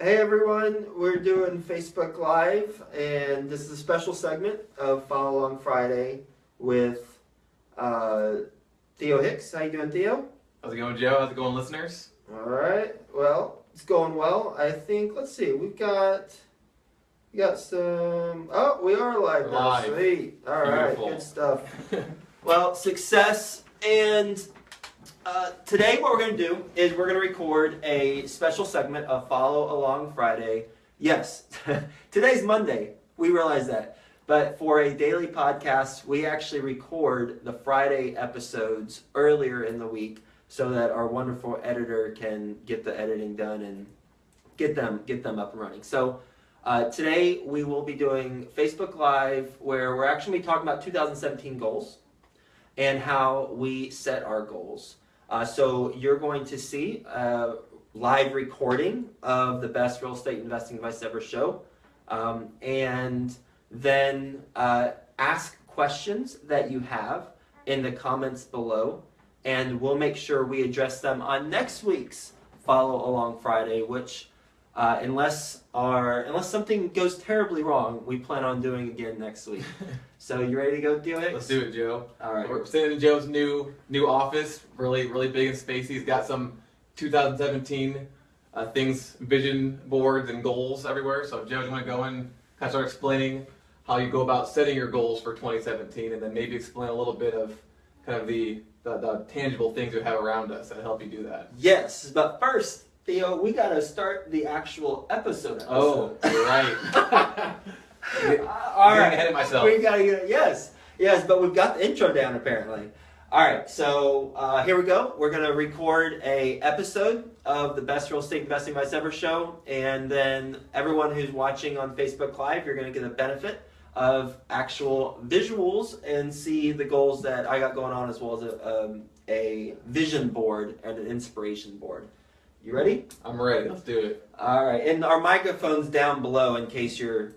Hey everyone, we're doing Facebook Live, and this is a special segment of Follow Along Friday with Theo Hicks. How you doing, Theo? How's it going, Joe? How's it going, listeners? All right. Well, it's going well. I think. Let's see. We got some. Oh, we are live now. Live. Sweet. All right. Beautiful. Good stuff. Well, success. And today, what we're going to do is we're going to record a special segment of Follow Along Friday. Yes, today's Monday. We realize that. But for a daily podcast, we actually record the Friday episodes earlier in the week so that our wonderful editor can get the editing done and get them up and running. So today we will be doing Facebook Live, where we're actually talking about 2017 goals and how we set our goals. So you're going to see a live recording of the best real estate investing advice ever show, and then ask questions that you have in the comments below, and we'll make sure we address them on next week's Follow Along Friday, which unless something goes terribly wrong, we plan on doing again next week. So you ready to go, Theo Hicks? Let's do it, Joe. All right. We're sitting in Joe's new office, really big and spacey. He's got some 2017 things, vision boards and goals everywhere. So Joe's going to go in, kind of start explaining how you go about setting your goals for 2017, and then maybe explain a little bit of kind of the tangible things we have around us that help you do that. Yes, but first, Theo, we got to start the actual episode. Oh, you're right. All right. Ahead of myself. We got to get yes, but we've got the intro down apparently. All right, so here we go. We're going to record a episode of the best real estate investing advice ever show, and then everyone who's watching on Facebook Live, you're going to get the benefit of actual visuals and see the goals that I got going on, as well as a vision board and an inspiration board. You ready? I'm ready. Let's do it. All right, and our microphone's down below in case you're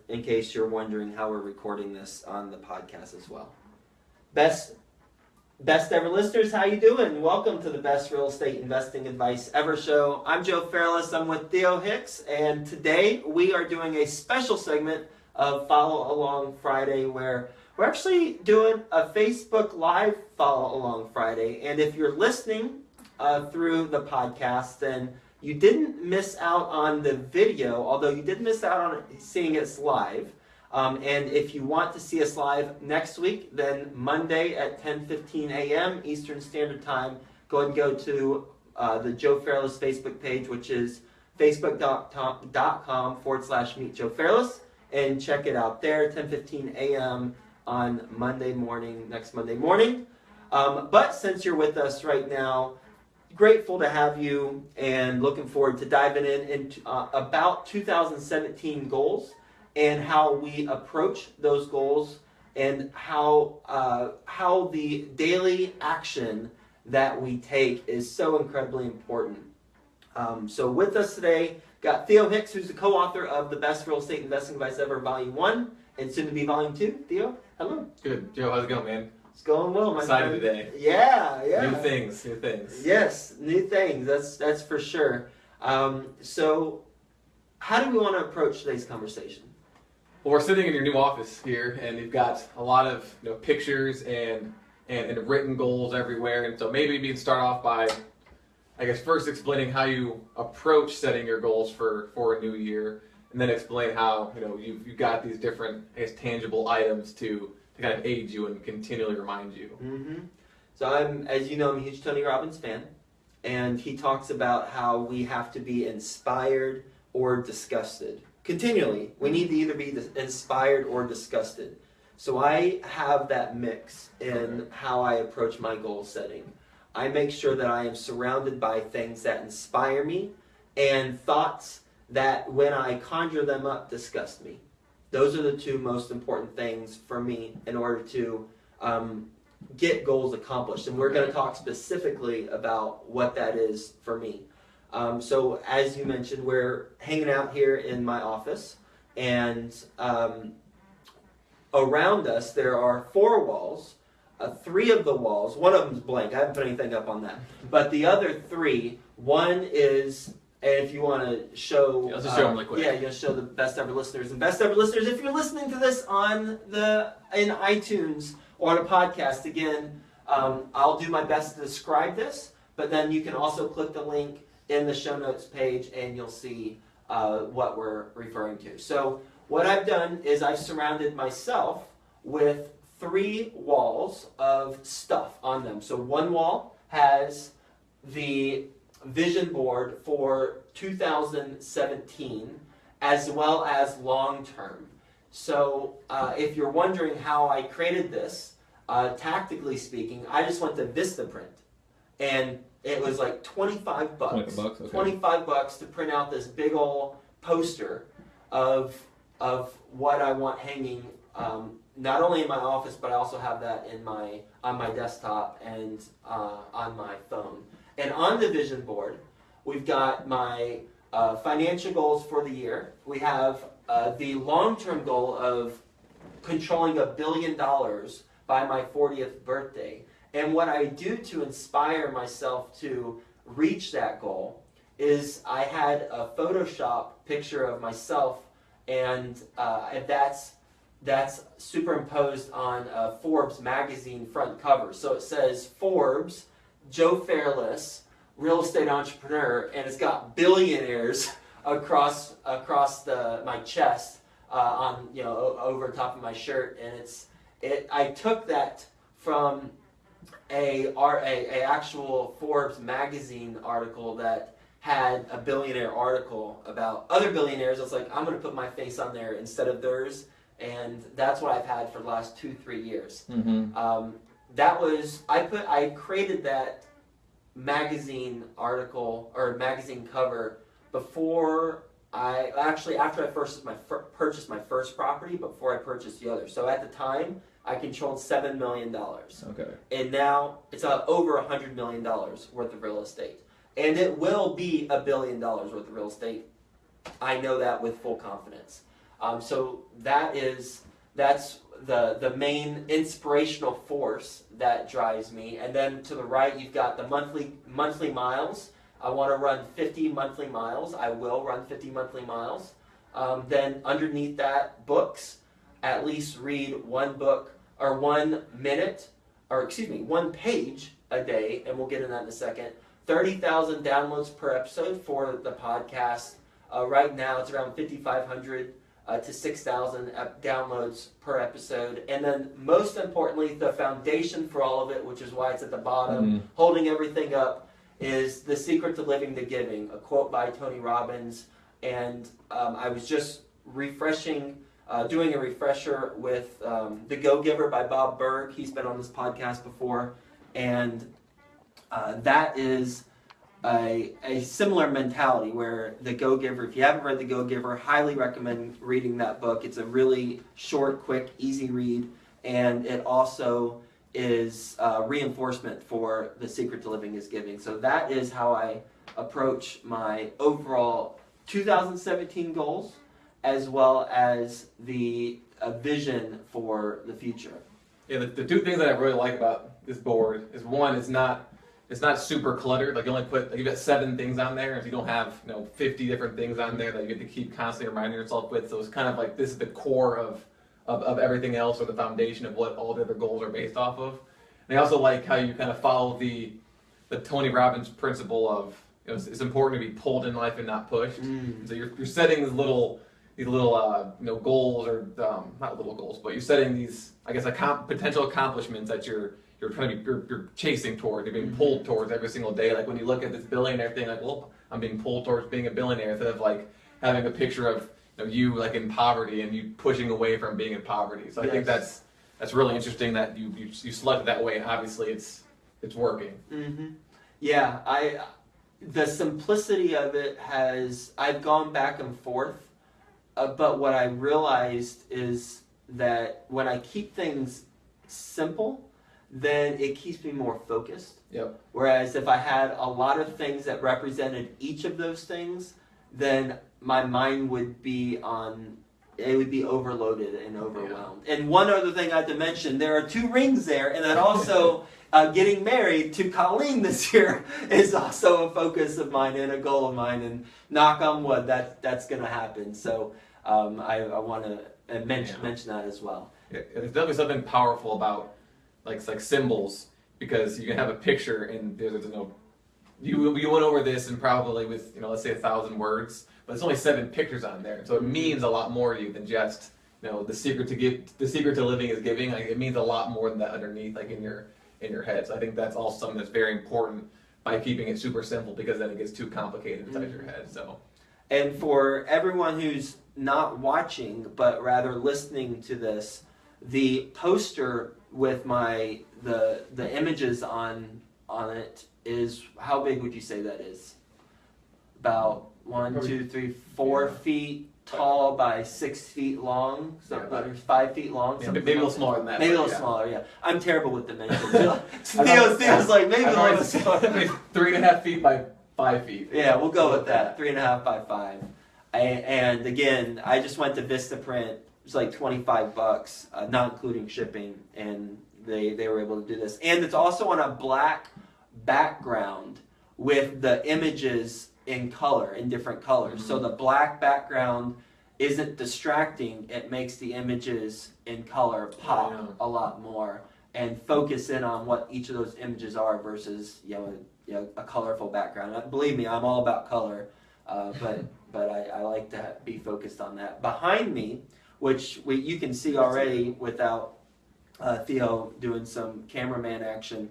wondering how we're recording this on the podcast as well. Best ever listeners, how you doing? Welcome to the best real estate investing advice ever show. I'm Joe Fairless. I'm with Theo Hicks, and today we are doing a special segment of Follow Along Friday, where we're actually doing a Facebook Live Follow Along Friday. And if you're listening through the podcast, then you didn't miss out on the video, although you did miss out on seeing us live. And if you want to see us live next week, then Monday at 10:15 a.m. Eastern Standard Time, go ahead and go to the Joe Fairless Facebook page, which is facebook.com/Meet Joe Fairless, and check it out there, 10:15 a.m. on next Monday morning. But since you're with us right now, grateful to have you and looking forward to diving into about 2017 goals and how we approach those goals, and how the daily action that we take is so incredibly important. So with us today, got Theo Hicks, who's the co-author of The Best Real Estate Investing Advice Ever, Volume 1, and soon to be Volume 2. Theo, hello. Good. Joe, how's it going, man? It's going well, my Excited friend. today. Yeah. New things. Yes, new things. That's for sure. So how do we want to approach today's conversation? Well, we're sitting in your new office here, and you've got a lot of pictures and written goals everywhere. And so maybe we can start off by, I guess, first explaining how you approach setting your goals for a new year, and then explain how you've got these different, I guess, tangible items to kind of aid you and continually remind you. Mm-hmm. So I'm a huge Tony Robbins fan, and he talks about how we have to be inspired or disgusted. Continually, we need to either be inspired or disgusted. So I have that mix in how I approach my goal setting. I make sure that I am surrounded by things that inspire me and thoughts that, when I conjure them up, disgust me. Those are the two most important things for me in order to get goals accomplished. And we're going to talk specifically about what that is for me. So as you mentioned, we're hanging out here in my office, and around us there are 4 walls. 3 of the walls, one of them's blank, I haven't put anything up on that, but the other 3, one is And if you want to show, let's just show them really quick. Yeah, you show the best ever listeners and best ever listeners. If you're listening to this in iTunes or on a podcast, again, I'll do my best to describe this. But then you can also click the link in the show notes page, and you'll see what we're referring to. So what I've done is I've surrounded myself with 3 walls of stuff on them. So one wall has the vision board for 2017 as well as long term. So if you're wondering how I created this, tactically speaking, I just went to Vistaprint, and it was like $25. Okay. $25 to print out this big old poster of what I want hanging, not only in my office, but I also have that on my desktop and on my phone. And on the vision board, we've got my financial goals for the year. We have the long-term goal of controlling $1 billion by my 40th birthday. And what I do to inspire myself to reach that goal is I had a Photoshop picture of myself, and that's superimposed on a Forbes magazine front cover. So it says Forbes, Joe Fairless, real estate entrepreneur, and it's got billionaires across my chest on over top of my shirt, and I took that from a actual Forbes magazine article that had a billionaire article about other billionaires. I was like, I'm going to put my face on there instead of theirs, and that's what I've had for the last 2-3 years. Mm-hmm. I created that magazine article or magazine cover after I purchased my first property, before I purchased the other. So at the time, I controlled $7 million. Okay. And now it's over $100 million worth of real estate. And it will be $1 billion worth of real estate. I know that with full confidence. So that's the main inspirational force that drives me. And then to the right, you've got the monthly miles. I want to run 50 monthly miles. I will run 50 monthly miles. Then underneath that, books. At least read one book or 1 minute, or excuse me, 1 page a day, and we'll get into that in a second. 30,000 downloads per episode for the podcast. Right now, it's around 5,500 to 6,000 downloads per episode. And then, most importantly, the foundation for all of it, which is why it's at the bottom, holding everything up, is The Secret to Living the Giving, a quote by Tony Robbins. And I was just doing a refresher with The Go-Giver by Bob Berg. He's been on this podcast before. And that is a similar mentality where The Go-Giver, if you haven't read The Go-Giver, highly recommend reading that book. It's a really short, quick, easy read. And it also is reinforcement for The Secret to Living is Giving. So that is how I approach my overall 2017 goals, as well as the vision for the future. Yeah, the 2 things that I really like about this board is, one, it's not super cluttered. Like, you only put, you've got 7 things on there, if you don't have 50 different things on there that you get to keep constantly reminding yourself with. So it's kind of like, this is the core of everything else, or the foundation of what all the other goals are based off of. And I also like how you kind of follow the Tony Robbins principle of, it's important to be pulled in life and not pushed. So you're setting these little goals, or not little goals, but you're setting these, I guess, potential accomplishments that you're chasing toward. You're being pulled towards every single day. Like when you look at this billionaire thing, like, well, I'm being pulled towards being a billionaire, instead of like having a picture of you like in poverty and you pushing away from being in poverty. So I think that's really interesting that you selected that way, and obviously it's working. Mm-hmm. Yeah, the simplicity of it I've gone back and forth, but what I realized is that when I keep things simple, then it keeps me more focused. Yep. Whereas if I had a lot of things that represented each of those things, then my mind would be on it would be overloaded and overwhelmed. Yeah. And one other thing I have to mention, there are 2 rings there, and then also getting married to Colleen this year is also a focus of mine and a goal of mine, and knock on wood, that's going to happen. So I want to mention that as well. Yeah, there's definitely something powerful about like symbols, because you can have a picture and there's no, you went over this and probably with, let's say 1,000 words, but it's only 7 pictures on there, so it means a lot more to you than just the secret to living is giving. Like, it means a lot more than that underneath, like in your head. So I think that's also something that's very important by keeping it super simple, because then it gets too complicated inside your head. So, and for everyone who's not watching but rather listening to this, the poster with the images on it is, how big would you say that is? About 1, 2, 3, 4 feet tall by 6 feet long, so about 5 feet long. Yeah, maybe a little smaller than that. Maybe a little smaller, yeah. I'm terrible with dimensions. Theo's like, maybe a little smaller. 3.5 feet by 5 feet. Yeah, we'll go with that. 3.5 by 5. And again, I just went to Vistaprint. It's like $25, not including shipping, and they were able to do this. And it's also on a black background with the images in color, in different colors. Mm-hmm. So the black background isn't distracting. It makes the images in color pop a lot more and focus in on what each of those images are versus a colorful background. Believe me, I'm all about color, but I like to be focused on that. Behind me, which you can see already without Theo doing some cameraman action,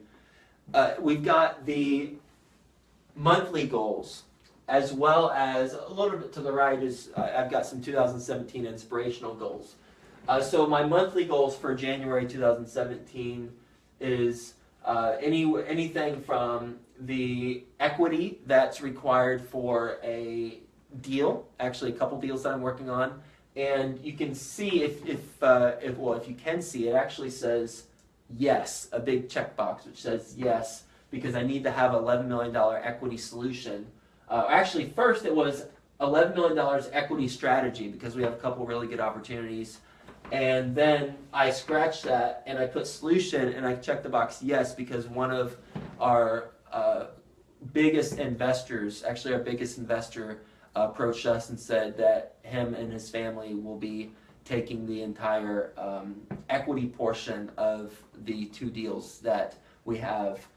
we've got the monthly goals, as well as a little bit to the right is I've got some 2017 inspirational goals. So my monthly goals for January 2017 is anything from the equity that's required for a deal, actually a couple deals that I'm working on, and you can see if you can see, it actually says yes, a big checkbox which says yes, because I need to have $11 million equity solution. Actually, first it was $11 million equity strategy, because we have a couple really good opportunities. And then I scratched that and I put solution and I checked the box yes, because one of our biggest investors, actually our biggest investor, approached us and said that him and his family will be taking the entire equity portion of the 2 deals that we have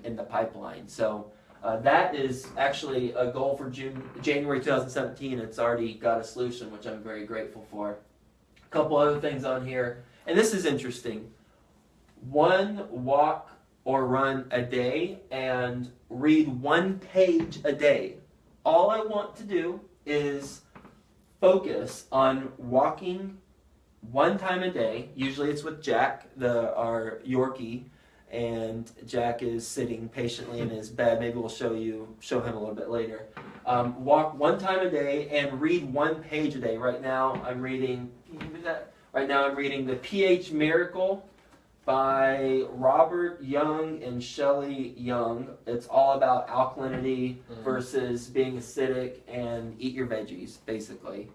in the pipeline. So that is actually a goal for January 2017. It's already got a solution, which I'm very grateful for. A couple other things on here, and this is interesting. 1 walk or run a day and read 1 page a day. All I want to do is focus on walking 1 time a day. Usually it's with Jack, our Yorkie, and Jack is sitting patiently in his bed. Maybe we'll show him a little bit later. Walk 1 time a day and read 1 page a day. Right now I'm reading. Can you do that? Right now I'm reading The pH Miracle by Robert Young and Shelley Young. It's all about alkalinity versus being acidic, and eat your veggies, basically.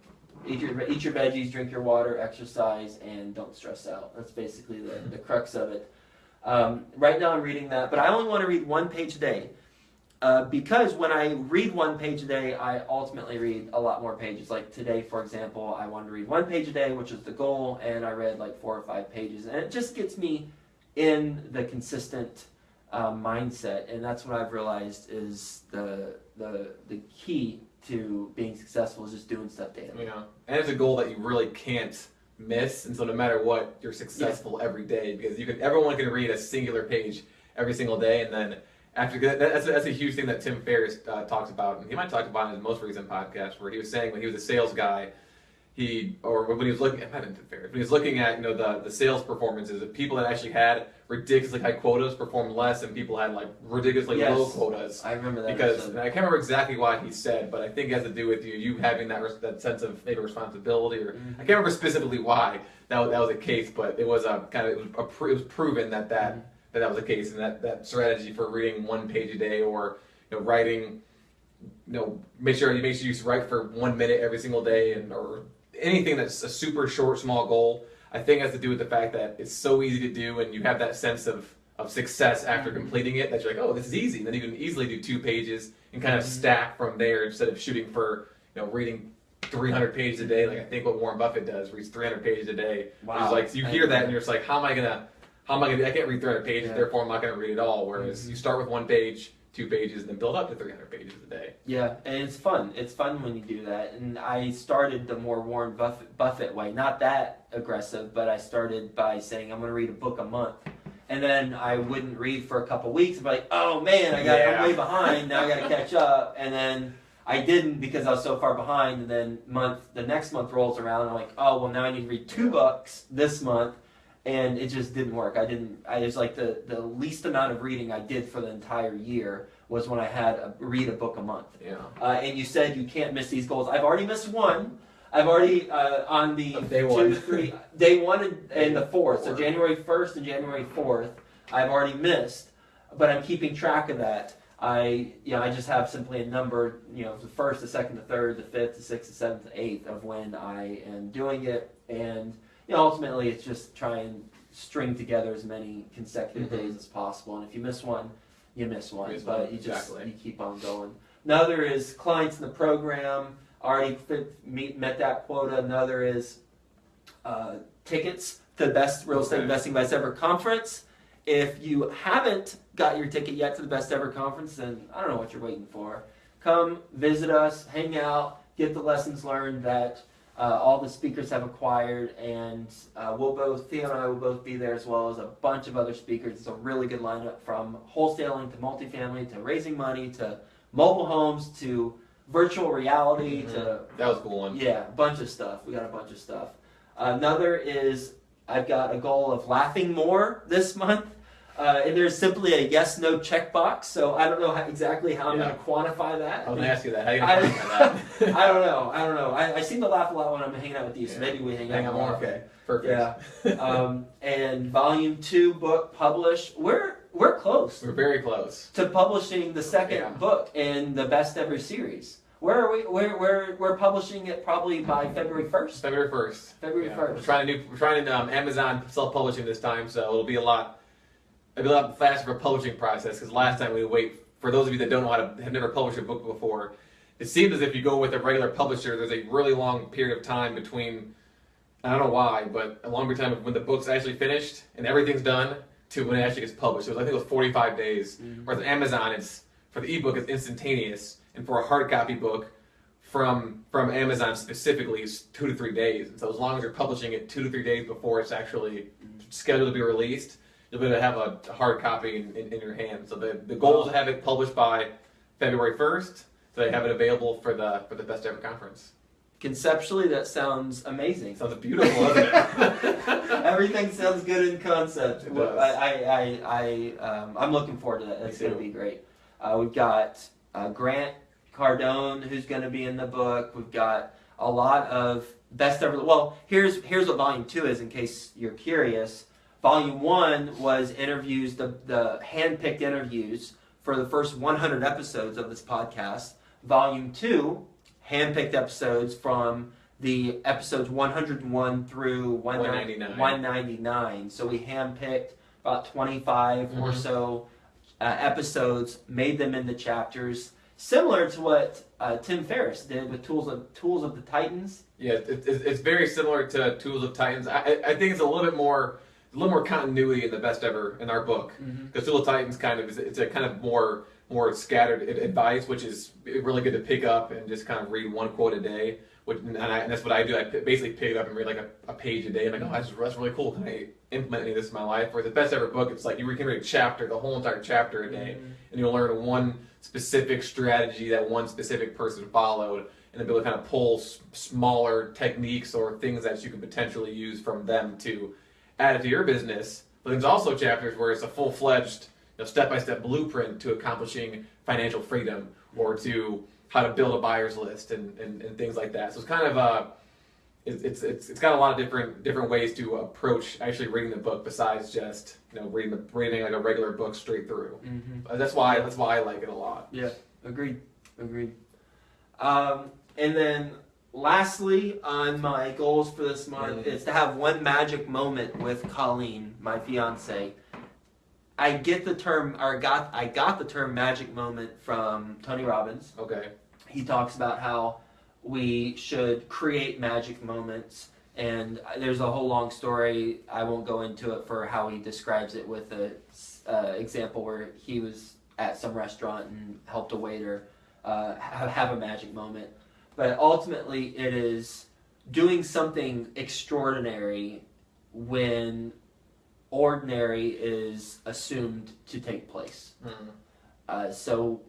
Eat your veggies, drink your water, exercise, and don't stress out. That's basically the crux of it. Right now I'm reading that, but I only want to read 1 page a day. Because when I read 1 page a day, I ultimately read a lot more pages. Like today, for example, I wanted to read 1 page a day, which is the goal, and I read like 4 or 5 pages. And it just gets me in the consistent mindset, and that's what I've realized is the key to being successful, is just doing stuff daily. Yeah, and it's a goal that you really can't miss, and so no matter what, you're successful every day, because everyone can read a singular page every single day, and then after that's a huge thing that Tim Ferriss talks about, and he might talk about in his most recent podcast, where he was saying when he was a sales guy, when he was looking at the sales performances of people that actually had ridiculously high quotas performed less than people had like ridiculously low quotas. I remember that. Because I can't remember exactly why he said, but I think it has to do with you having that sense of maybe responsibility, or I can't remember specifically why that was the case, but it was it was proven that was the case, and that strategy for reading 1 page a day, or writing, make sure you write for 1 minute every single day, or anything that's a super short, small goal, I think has to do with the fact that it's so easy to do, and you have that sense of success after completing it, that you're like, oh, this is easy. And then you can easily do 2 pages and kind of stack from there instead of shooting for, reading 300 pages a day. Like I think what Warren Buffett does, reads 300 pages a day. Wow. It's like, you hear that and you're just like, how am I gonna do? I can't read 300 pages, therefore I'm not gonna read it all. Whereas you start with 1 page, 2 pages, and then build up to 300 pages a day. Yeah, and it's fun. It's fun when you do that. And I started the more Warren Buffett way, not that aggressive, but I started by saying I'm going to read a book a month. And then I wouldn't read for a couple weeks and be like, oh man, I'm way behind, now I got to catch up. And then I didn't because I was so far behind. And then the next month rolls around and I'm like, oh, well now I need to read 2 books this month. And it just didn't work. I was like the least amount of reading I did for the entire year was when I had read a book a month. Yeah. And you said you can't miss these goals. I've already missed one. I've already on the day 1, day 1 and the 4th. So January 1st and January 4th, I've already missed. But I'm keeping track of that. I just have simply a number. The 1st, the 2nd, the 3rd, the 5th, the 6th, the 7th, the 8th of when I am doing it. And ultimately, it's just try and string together as many consecutive days as possible. And if you miss one, you miss one. But you keep on going. Another is clients in the program. Already met that quota. Another is tickets to the Best Real Estate Investing Best Ever Conference. If you haven't got your ticket yet to the Best Ever Conference, then I don't know what you're waiting for. Come visit us, hang out, get the lessons learned that all the speakers have acquired, and Theo and I will both be there, as well as a bunch of other speakers. It's a really good lineup, from wholesaling to multifamily to raising money to mobile homes to virtual reality to... That was a cool one. Yeah, a bunch of stuff. We got a bunch of stuff. Another is I've got a goal of laughing more this month. And there's simply a yes/no checkbox, so I don't know exactly how I'm going to quantify that. I was going to ask you that. How are you going to quantify that? I don't know. I seem to laugh a lot when I'm hanging out with you, so maybe we hang out more. Okay, perfect. Yeah. And Volume 2 book published. We're close. We're very close to publishing the second book in the Best Ever series. Where are we? We're publishing it probably by February 1st. February 1st. February 1st. We're trying Amazon self-publishing this time, so it'll be a lot faster of a publishing process, because last time we wait. For those of you that don't know have never published a book before, it seems as if you go with a regular publisher, there's a really long period of time between, I don't know why, but a longer time of when the book's actually finished and everything's done to when it actually gets published. I think it was 45 days. Whereas Amazon, for the ebook, it's instantaneous, and for a hard copy book from Amazon specifically, it's 2 to 3 days. And so as long as you're publishing it 2 to 3 days before it's actually scheduled to be released, you'll be able to have a hard copy in your hand. So the goal is to have it published by February 1st, so they have it available for the Best Ever Conference. Conceptually, that sounds amazing. Sounds beautiful, doesn't it? Everything sounds good in concept. It does. I'm looking forward to that. That's going to be great. We've got Grant Cardone, who's going to be in the book. We've got a lot of Best Ever. Well, here's what Volume 2 is, in case you're curious. Volume 1 was interviews, the hand-picked interviews for the first 100 episodes of this podcast. Volume 2, hand-picked episodes from the episodes 101 through 199. So we hand-picked about 25 or so episodes, made them into chapters, similar to what Tim Ferriss did with Tools of the Titans. Yeah, it's very similar to Tools of Titans. I think it's a little more continuity in the Best Ever in our book, because Tools of Titans it's a kind of more scattered advice, which is really good to pick up and just kind of read one quote a day. And that's what I do. I basically pick it up and read like a page a day. I'm like, oh, that's really cool. Can I implement any of this in my life? Whereas the Best Ever book, it's like you can read a chapter, the whole entire chapter a day, and you'll learn one specific strategy that one specific person followed, and then be able to kind of pull smaller techniques or things that you can potentially use from them to add it to your business. But there's also chapters where it's a full-fledged, step-by-step blueprint to accomplishing financial freedom, or to how to build a buyer's list and things like that. So it's kind of it's got a lot of different ways to approach actually reading the book, besides just reading like a regular book straight through. That's why I like it a lot. Yeah, agreed. And then lastly, on my goals for this month is to have one magic moment with Colleen, my fiance. I get the term, or I got the term magic moment from Tony Robbins. Okay. He talks about how we should create magic moments, and there's a whole long story. I won't go into it for how he describes it with a example where he was at some restaurant and helped a waiter have a magic moment. But ultimately, it is doing something extraordinary when ordinary is assumed to take place. So,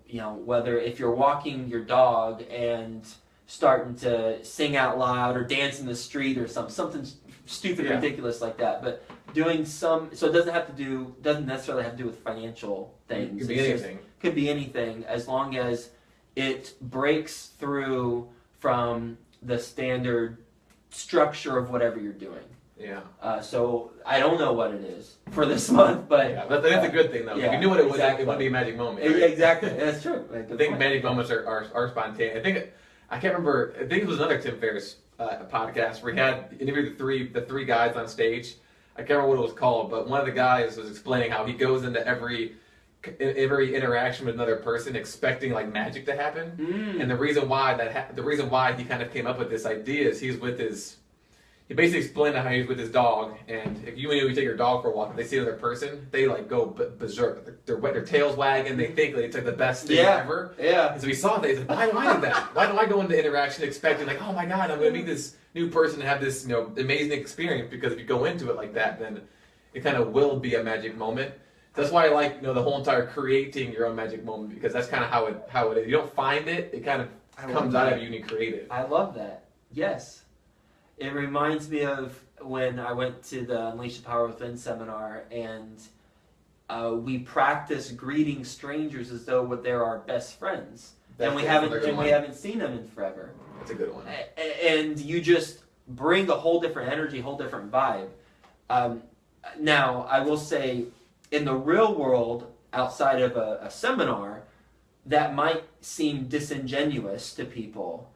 whether if you're walking your dog and starting to sing out loud or dance in the street or something stupid, ridiculous like that, but doing so it doesn't necessarily have to do with financial things. Could be anything. Could be anything, as long as it breaks through from the standard structure of whatever you're doing. Yeah. So I don't know what it is for this month, but that's a good thing though. If you knew what it was, it wouldn't be a magic moment. Right? Exactly, that's true. I think magic moments are spontaneous. I can't remember. I think it was another Tim Ferriss podcast where he had interviewed the three guys on stage. I can't remember what it was called, but one of the guys was explaining how he goes into every interaction with another person expecting like magic to happen, and the reason why he kind of came up with this idea is he basically explained how he's with his dog, and if you take your dog for a walk and they see another person, they like go berserk. Their tails wagging. They think like it's like the best thing ever. Yeah. And so he saw that. He's like, why do I do that? Why do I go into interaction expecting like, oh my god, I'm going to meet this new person and have this amazing experience? Because if you go into it like that, then it kind of will be a magic moment. That's why I like the whole entire creating your own magic moment, because that's kind of how it is. You don't find it; it kind of comes out of you and you create it. I love that. Yes. It reminds me of when I went to the Unleash the Power Within seminar, and we practice greeting strangers as though they're our best friends, and we haven't seen them in forever. That's a good one. And you just bring a whole different energy, whole different vibe. Now, I will say, in the real world, outside of a seminar, that might seem disingenuous to people.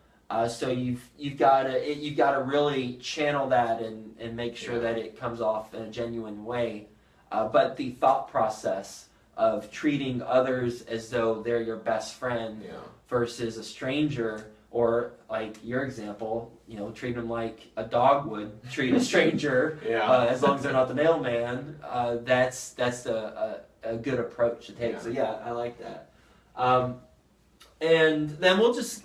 So you've got to really channel that and make sure that it comes off in a genuine way. But the thought process of treating others as though they're your best friend versus a stranger, or like your example, treat them like a dog would treat a stranger, as long as they're not the mailman. That's a good approach to take. So I like that. And then we'll just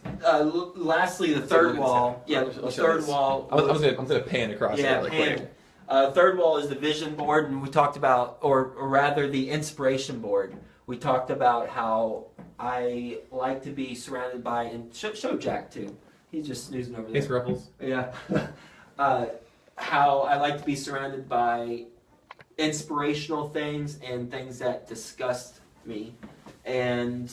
lastly the third wall. The third wall. I'm gonna pan across it really quick. Third wall is the vision board, and we talked about, or rather, the inspiration board. We talked about how I like to be surrounded by, and show Jack too. He's just snoozing over there. Thanks, Ruffles. Yeah. How I like to be surrounded by inspirational things and things that disgust me. And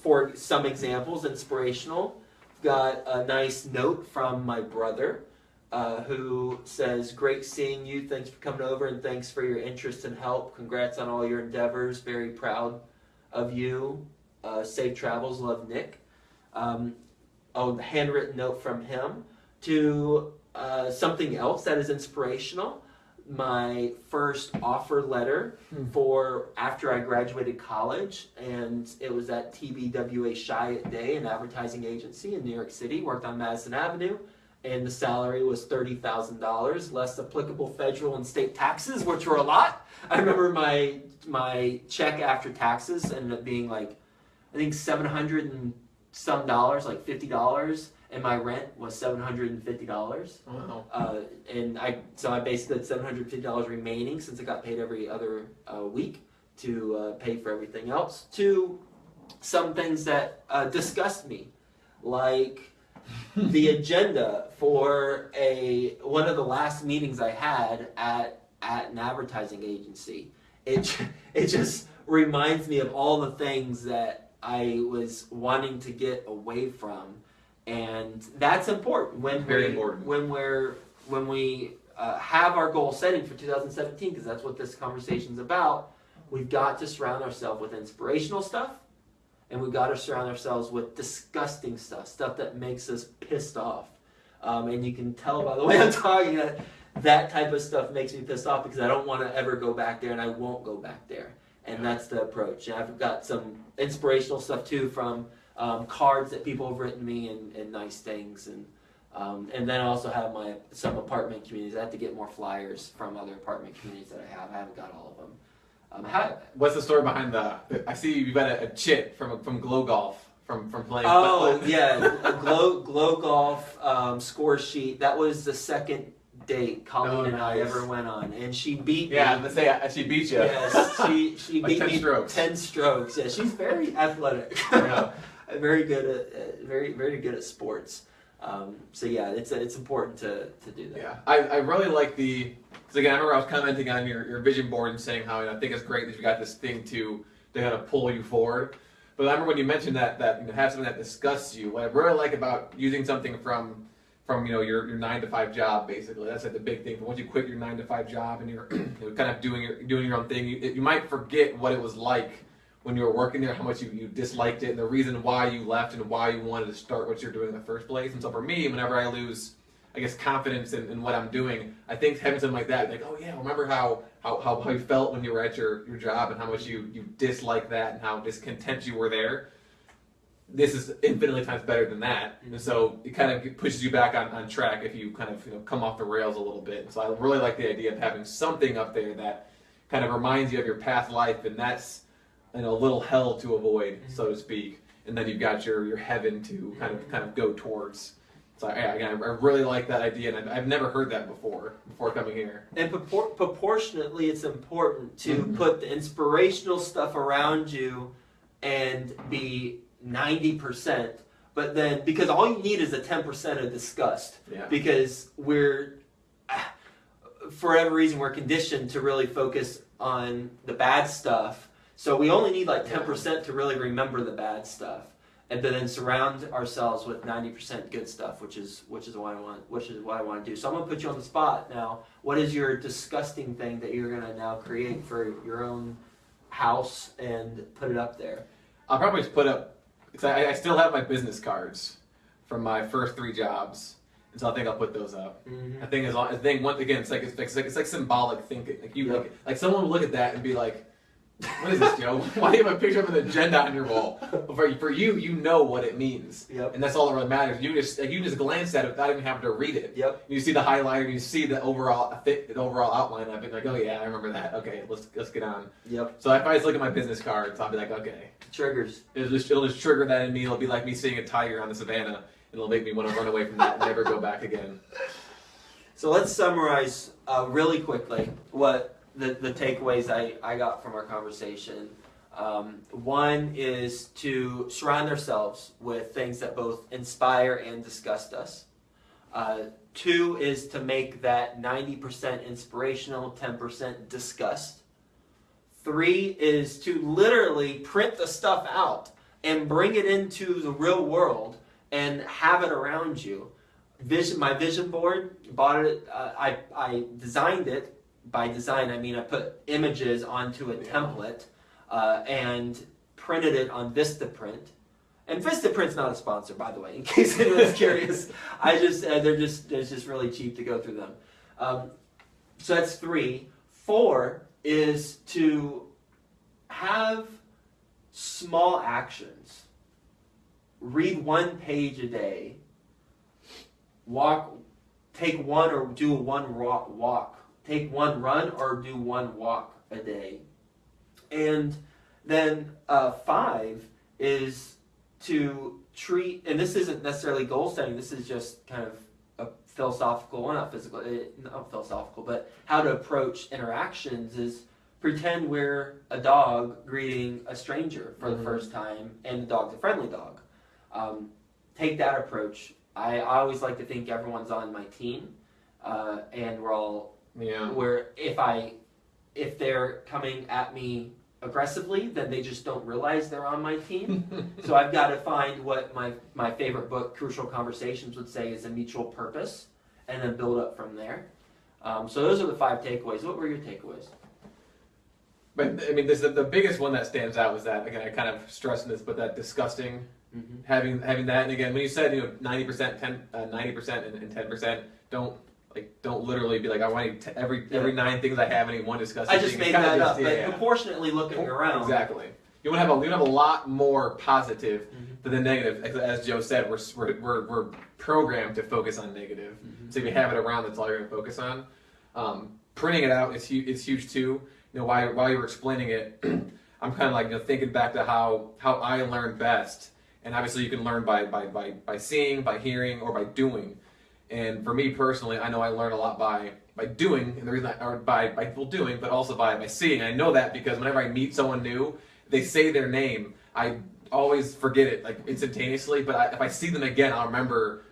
for some examples, inspirational, I've got a nice note from my brother who says, "Great seeing you. Thanks for coming over, and thanks for your interest and help. Congrats on all your endeavors. Very proud of you. Safe travels. Love, Nick." The handwritten note from him to something else that is inspirational. My first offer letter for after I graduated college, and it was at TBWA Chiat Day, an advertising agency in New York City. Worked on Madison Avenue, and the salary was $30,000, less applicable federal and state taxes, which were a lot. I remember my check after taxes ended up being like, I think $700 and some dollars, like $50. And my rent was $750. Wow. And I basically had $750 remaining, since I got paid every other week to pay for everything else. To some things that disgust me, like the agenda for one of the last meetings I had at an advertising agency. It just reminds me of all the things that I was wanting to get away from. And that's important when we have our goal setting for 2017, because that's what this conversation is about. We've got to surround ourselves with inspirational stuff, and we've got to surround ourselves with disgusting stuff that makes us pissed off. And you can tell by the way I'm talking that type of stuff makes me pissed off because I don't want to ever go back there, and I won't go back there. And that's the approach. And I've got some inspirational stuff too from cards that people have written me and nice things. And then I also have some apartment communities. I have to get more flyers from other apartment communities that I have. I haven't got all of them. What's the story behind I see you've got a chit from Glow Golf from playing. Oh yeah, a Glow Golf score sheet. That was the second date Colleen and I ever went on, and she beat me. Yeah, let's say she beat you. Yes, she like beat 10 me strokes. 10 strokes. Yeah, she's very athletic. Yeah. very good at very good at sports. So yeah, it's important to do that. Yeah, I really like because again, I remember I was commenting on your vision board and saying how I think it's great that you got this thing to kind of pull you forward. But I remember when you mentioned that have something that disgusts you. What I really like about using something from your 9-to-5 job, basically, that's like the big thing. But once you quit your 9-to-5 job and you're kind of doing your own thing, you might forget what it was like when you were working there, how much you disliked it, and the reason why you left and why you wanted to start what you're doing in the first place. And so for me, whenever I lose, I guess, confidence in what I'm doing, I think having something like that, like, oh yeah, remember how you felt when you were at your job and how much you disliked that and how discontent you were there. This is infinitely times better than that. And so it kind of pushes you back on track if you kind of come off the rails a little bit. And so I really like the idea of having something up there that kind of reminds you of your past life, and that's a little hell to avoid, so to speak. And then you've got your heaven to kind of go towards. So again, I really like that idea, and I've never heard that before coming here. And proportionately, it's important to put the inspirational stuff around you and be 90%, but then, because all you need is a 10% of disgust. Yeah. Because for whatever reason, we're conditioned to really focus on the bad stuff. So we only need like 10% to really remember the bad stuff, and then surround ourselves with 90% good stuff, which is what I want to do. So I'm gonna put you on the spot now. What is your disgusting thing that you're gonna now create for your own house and put it up there? I'll probably just put up, because I still have my business cards from my first 3 jobs, and so I think I'll put those up. Mm-hmm. I think once again, it's like symbolic thinking. Like someone would look at that and be like, what is this, Joe? Why do you have a picture of an agenda on your wall? For you, you know what it means. Yep. And that's all that really matters. You just glance at it without even having to read it. Yep. You see the highlighter, you see the overall outline of it, like, oh yeah, I remember that. Okay, let's get on. Yep. So if I just look at my business cards, I'll be like, okay. Triggers. It'll just trigger that in me. It'll be like me seeing a tiger on the savannah, and it'll make me want to run away from that and never go back again. So let's summarize really quickly what the takeaways I got from our conversation. One is to surround ourselves with things that both inspire and disgust us. 2 is to make that 90% inspirational, 10% disgust. 3 is to literally print the stuff out and bring it into the real world and have it around you. My vision board, bought it. I designed it. By design, I mean I put images onto a template and printed it on Vistaprint. And Vistaprint's not a sponsor, by the way, in case anyone's curious. They're just really cheap to go through them. So that's 3. 4 is to have small actions. Read 1 page a day. Take 1 or do 1 walk. Take 1 run or do 1 walk a day. And then 5 is to treat, and this isn't necessarily goal setting, this is just kind of a philosophical, well, not philosophical, but how to approach interactions is pretend we're a dog greeting a stranger for the first time, and the dog's a friendly dog. Take that approach. I always like to think everyone's on my team, and we're all, where if they're coming at me aggressively, then they just don't realize they're on my team. So I've got to find what my favorite book, Crucial Conversations, would say is a mutual purpose, and then build up from there. So those are the 5 takeaways. What were your takeaways? But I mean, the biggest one that stands out was that, again, I kind of stressed this, but that disgusting, having that. And again, when you said 90%, 90% and 10%, don't literally be like, I want every 9 things I have, I need one disgusting thing. I just made that up, but proportionately looking around. Exactly. You want to have a lot more positive than the negative. As Joe said, we're programmed to focus on negative. So if you have it around, that's all you're going to focus on. Printing it out is huge too. While you were explaining it, I'm kind of like thinking back to how I learn best. And obviously, you can learn by seeing, by hearing, or by doing. And for me personally, I know I learn a lot by doing, and the reason by people doing, but also by seeing. I know that because whenever I meet someone new, they say their name, I always forget it like instantaneously. But if I see them again, I'll remember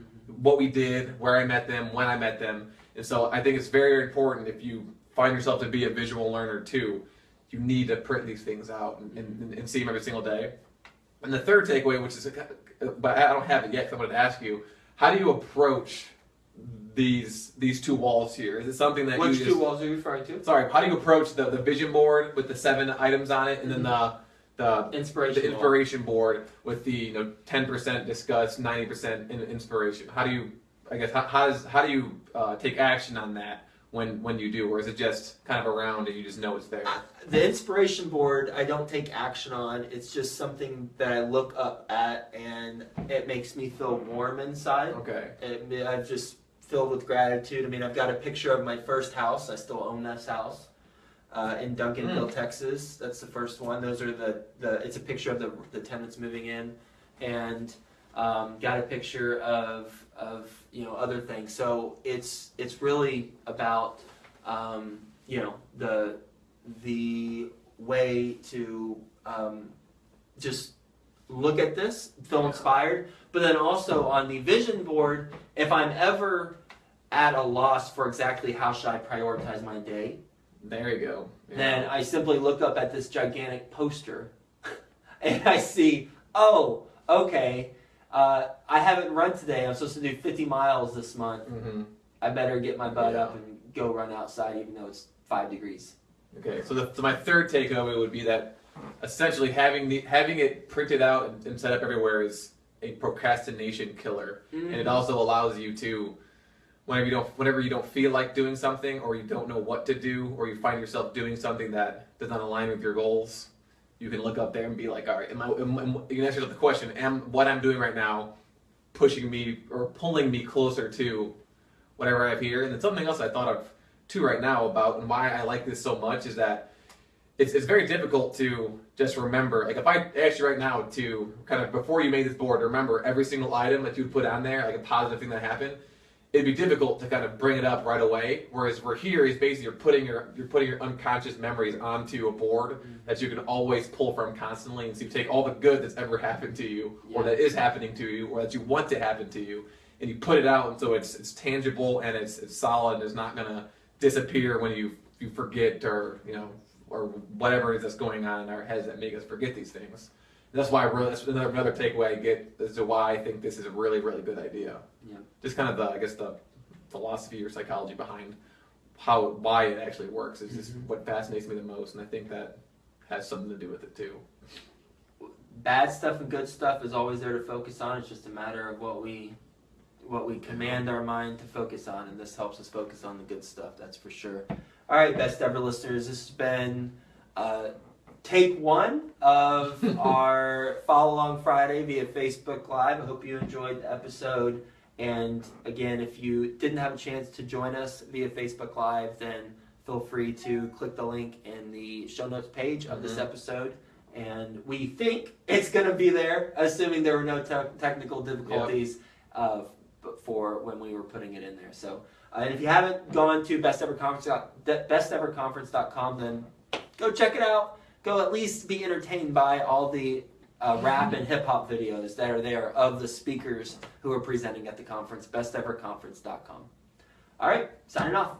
what we did, where I met them, when I met them. And so I think it's very important if you find yourself to be a visual learner too, you need to print these things out and see them every single day. And the third takeaway, which is, but I don't have it yet because I wanted to ask you, how do you approach these 2 walls here? Is it something that Which 2 walls are you referring to? Sorry, how do you approach the vision board with the 7 items on it, and then the inspiration board with the 10% discuss, 90% inspiration? How do you, I guess, how do you take action on that when you do, or is it just kind of around and you just know it's there? The inspiration board I don't take action on. It's just something that I look up at and it makes me feel warm inside. Okay. I'm just filled with gratitude. I mean, I've got a picture of my first house. I still own this house in Duncanville, Texas. That's the first one. Those are it's a picture of the tenants moving in, and got a picture of other things. So it's really about the way to just look at this, feel inspired, but then also on the vision board, if I'm ever at a loss for exactly how should I prioritize my day, there you go. Yeah. Then I simply look up at this gigantic poster and I see, oh, okay, I haven't run today. I'm supposed to do 50 miles this month. I better get my butt up and go run outside even though it's 5 degrees. Okay, so my third takeaway would be that essentially having it printed out and set up everywhere is a procrastination killer, and it also allows you to, whenever you don't feel like doing something, or you don't know what to do, or you find yourself doing something that does not align with your goals, you can look up there and be like, all right, you can ask yourself the question: what I'm doing right now pushing me or pulling me closer to whatever I have here? And then something else I thought of too right now about and why I like this so much is that it's very difficult to just remember. Like if I asked you right now to kind of, before you made this board, remember every single item that you would put on there, like a positive thing that happened, it'd be difficult to kind of bring it up right away. Whereas we're here is basically you're putting your unconscious memories onto a board that you can always pull from constantly, and so you take all the good that's ever happened to you, or that is happening to you, or that you want to happen to you, and you put it out, and so it's tangible and it's solid, and it's not gonna disappear when you forget, or or whatever it is that's going on in our heads that make us forget these things. And that's why that's another takeaway I get as to why I think this is a really, really good idea. Yeah. Just kind of the philosophy or psychology behind why it actually works is just what fascinates me the most, and I think that has something to do with it too. Bad stuff and good stuff is always there to focus on. It's just a matter of what we command our mind to focus on, and this helps us focus on the good stuff, that's for sure. All right, best ever listeners, this has been take 1 of our Follow Along Friday via Facebook Live. I hope you enjoyed the episode. And again, if you didn't have a chance to join us via Facebook Live, then feel free to click the link in the show notes page of this episode. And we think it's going to be there, assuming there were no technical difficulties for when we were putting it in there. So, and if you haven't gone to besteverconference.com, then go check it out. Go at least be entertained by all the rap and hip-hop videos that are there of the speakers who are presenting at the conference, besteverconference.com. All right, signing off.